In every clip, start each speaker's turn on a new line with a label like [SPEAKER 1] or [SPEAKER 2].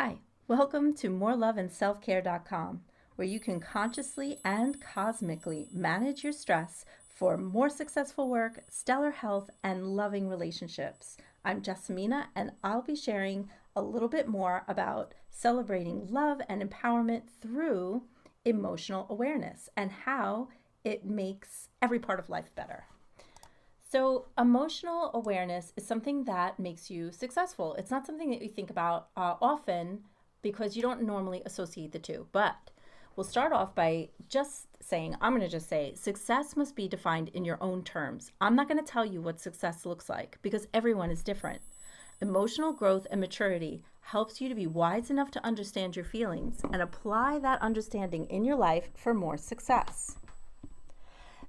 [SPEAKER 1] Hi, welcome to moreloveandselfcare.com, where you can consciously and cosmically manage your stress for more successful work, stellar health, and loving relationships. I'm Jessamina, and I'll be sharing a little bit more about celebrating love and empowerment through emotional awareness and how it makes every part of life better. So, emotional awareness is something that makes you successful. It's not something that you think about often because you don't normally associate the two. But we'll start off by just saying, I'm going to just say, success must be defined in your own terms. I'm not going to tell you what success looks like because everyone is different. Emotional growth and maturity helps you to be wise enough to understand your feelings and apply that understanding in your life for more success.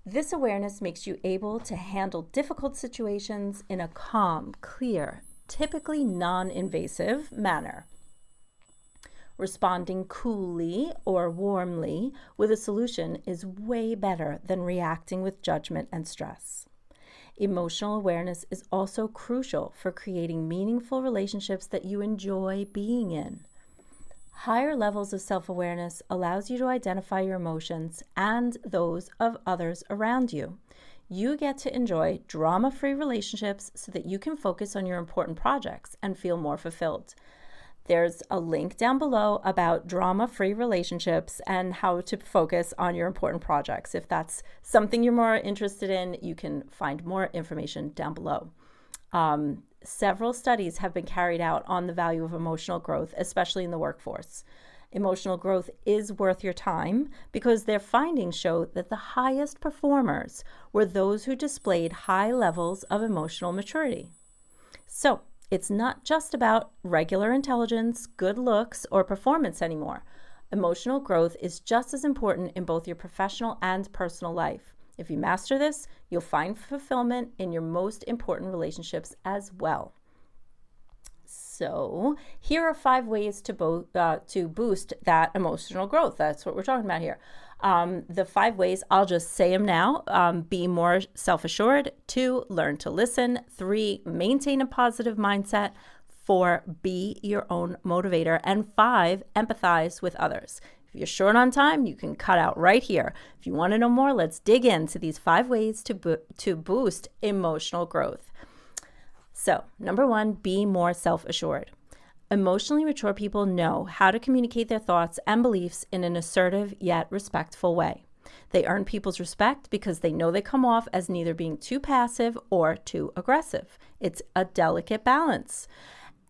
[SPEAKER 1] This awareness makes you able to handle difficult situations in a calm, clear, typically non-invasive manner. Responding coolly or warmly with a solution is way better than reacting with judgment and stress. Emotional awareness is also crucial for creating meaningful relationships that you enjoy being in. Higher levels of self-awareness allows you to identify your emotions and those of others around you. You get to enjoy drama-free relationships so that you can focus on your important projects and feel more fulfilled. There's a link down below about drama-free relationships and how to focus on your important projects. If that's something you're more interested in, you can find more information down below. Several studies have been carried out on the value of emotional growth, especially in the workforce. Emotional growth is worth your time because their findings show that the highest performers were those who displayed high levels of emotional maturity. So, it's not just about regular intelligence, good looks, or performance anymore. Emotional growth is just as important in both your professional and personal life. If you master this, you'll find fulfillment in your most important relationships as well. So here are 5 ways to boost that emotional growth. That's what we're talking about here. The 5 ways, I'll just say them now. Be more self-assured. 2, learn to listen. 3, maintain a positive mindset. 4, be your own motivator. And 5, empathize with others. If you're short on time, you can cut out right here. If you want to know more, let's dig into these 5 ways to boost emotional growth. So, number 1, be more self-assured. Emotionally mature people know how to communicate their thoughts and beliefs in an assertive yet respectful way. They earn people's respect because they know they come off as neither being too passive or too aggressive. It's a delicate balance.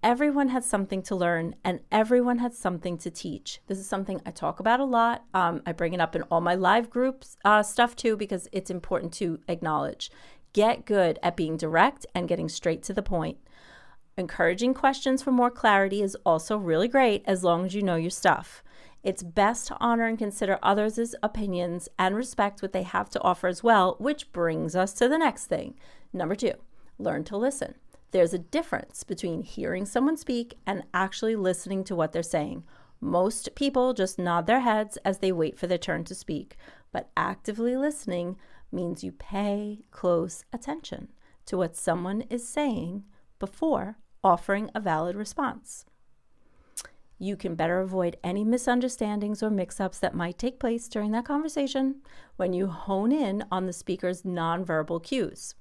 [SPEAKER 1] Everyone has something to learn and everyone has something to teach. This is something I talk about a lot. I bring it up in all my live groups stuff too because it's important to acknowledge. Get good at being direct and getting straight to the point. Encouraging questions for more clarity is also really great as long as you know your stuff. It's best to honor and consider others' opinions and respect what they have to offer as well, which brings us to the next thing. Number 2, learn to listen. There's a difference between hearing someone speak and actually listening to what they're saying. Most people just nod their heads as they wait for their turn to speak, but actively listening means you pay close attention to what someone is saying before offering a valid response. You can better avoid any misunderstandings or mix-ups that might take place during that conversation when you hone in on the speaker's nonverbal cues.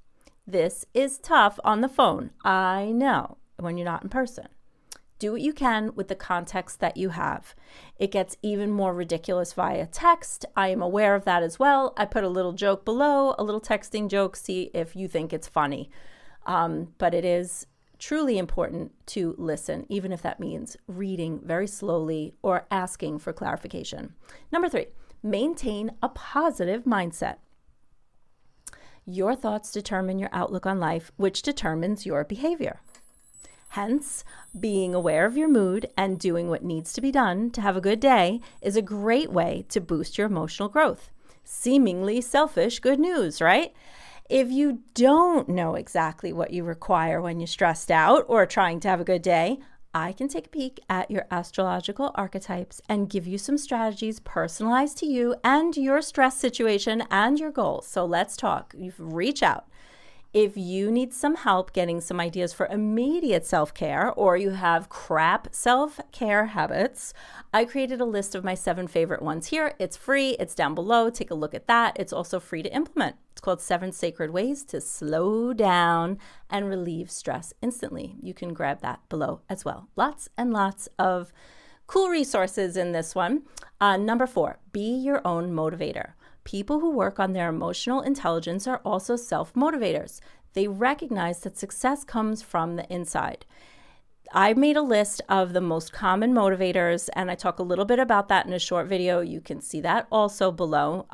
[SPEAKER 1] This is tough on the phone, I know, when you're not in person. Do what you can with the context that you have. It gets even more ridiculous via text. I am aware of that as well. I put a little joke below, a little texting joke, see if you think it's funny. But it is truly important to listen, even if that means reading very slowly or asking for clarification. Number 3, maintain a positive mindset. Your thoughts determine your outlook on life, which determines your behavior. Hence, being aware of your mood and doing what needs to be done to have a good day is a great way to boost your emotional growth. Seemingly selfish good news, right? If you don't know exactly what you require when you're stressed out or trying to have a good day, I can take a peek at your astrological archetypes and give you some strategies personalized to you and your stress situation and your goals. So let's talk. You reach out. If you need some help getting some ideas for immediate self-care, or you have crap self-care habits, I created a list of my 7 favorite ones here. It's free. It's down below. Take a look at that. It's also free to implement. It's called 7 Sacred Ways to Slow Down and Relieve Stress Instantly. You can grab that below as well. Lots and lots of cool resources in this one. Number 4, be your own motivator. People who work on their emotional intelligence are also self-motivators. They recognize that success comes from the inside. I made a list of the most common motivators, and I talk a little bit about that in a short video. You can see that also below.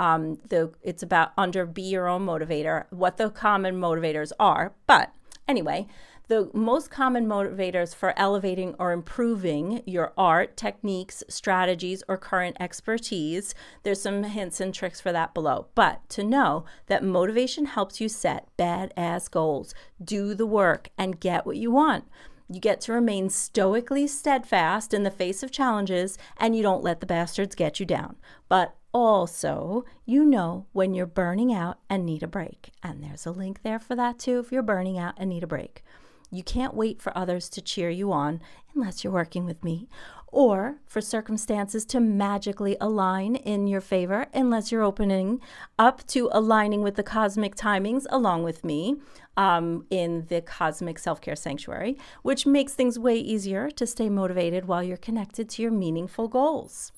[SPEAKER 1] It's about under Be Your Own Motivator, what the common motivators are. But anyway, the most common motivators for elevating or improving your art, techniques, strategies, or current expertise, there's some hints and tricks for that below. But to know that motivation helps you set badass goals, do the work, and get what you want. You get to remain stoically steadfast in the face of challenges, and you don't let the bastards get you down. But also, you know when you're burning out and need a break. And there's a link there for that too if you're burning out and need a break. You can't wait for others to cheer you on unless you're working with me, or for circumstances to magically align in your favor unless you're opening up to aligning with the cosmic timings along with me in the Cosmic Self-Care Sanctuary, which makes things way easier to stay motivated while you're connected to your meaningful goals.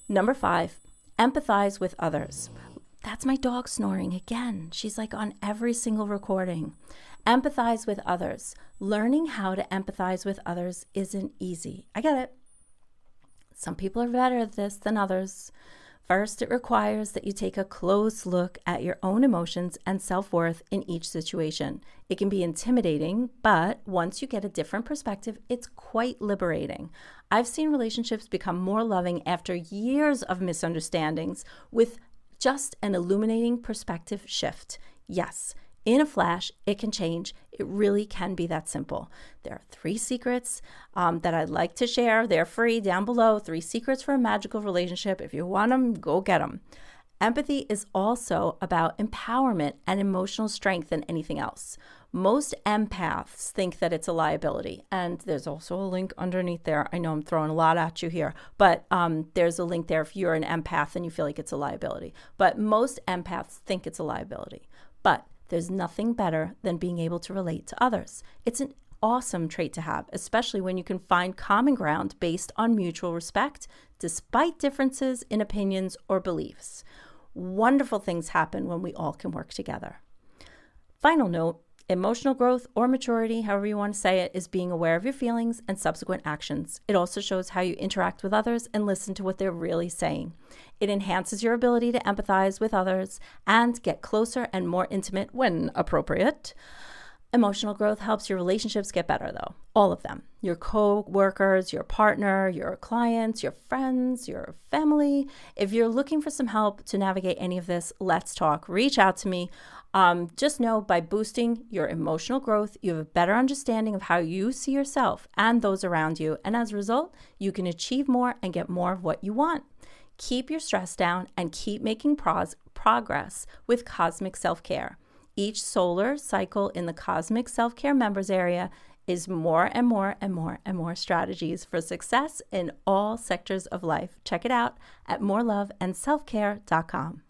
[SPEAKER 1] Number 5, empathize with others. That's my dog snoring again. She's like on every single recording. Empathize with others. Learning how to empathize with others isn't easy. I get it. Some people are better at this than others. First, it requires that you take a close look at your own emotions and self-worth in each situation. It can be intimidating, but once you get a different perspective, it's quite liberating. I've seen relationships become more loving after years of misunderstandings with just an illuminating perspective shift. Yes, in a flash, it can change. It really can be that simple. There are 3 secrets that I'd like to share. They're free down below. 3 secrets for a magical relationship. If you want them, go get them. Empathy is also about empowerment and emotional strength than anything else. Most empaths think that it's a liability. And there's also a link underneath there. I know I'm throwing a lot at you here, but there's a link there if you're an empath and you feel like it's a liability. But most empaths think it's a liability. But there's nothing better than being able to relate to others. It's an awesome trait to have, especially when you can find common ground based on mutual respect, despite differences in opinions or beliefs. Wonderful things happen when we all can work together. Final note, emotional growth or maturity, however you want to say it, is being aware of your feelings and subsequent actions. It also shows how you interact with others and listen to what they're really saying. It enhances your ability to empathize with others and get closer and more intimate when appropriate. Emotional growth helps your relationships get better, though. All of them. Your co-workers, your partner, your clients, your friends, your family. If you're looking for some help to navigate any of this, let's talk. Reach out to me. Just know by boosting your emotional growth, you have a better understanding of how you see yourself and those around you. And as a result, you can achieve more and get more of what you want. Keep your stress down and keep making progress with Cosmic Self-Care. Each solar cycle in the Cosmic Self-Care members area is more and more and more and more strategies for success in all sectors of life. Check it out at moreloveandselfcare.com.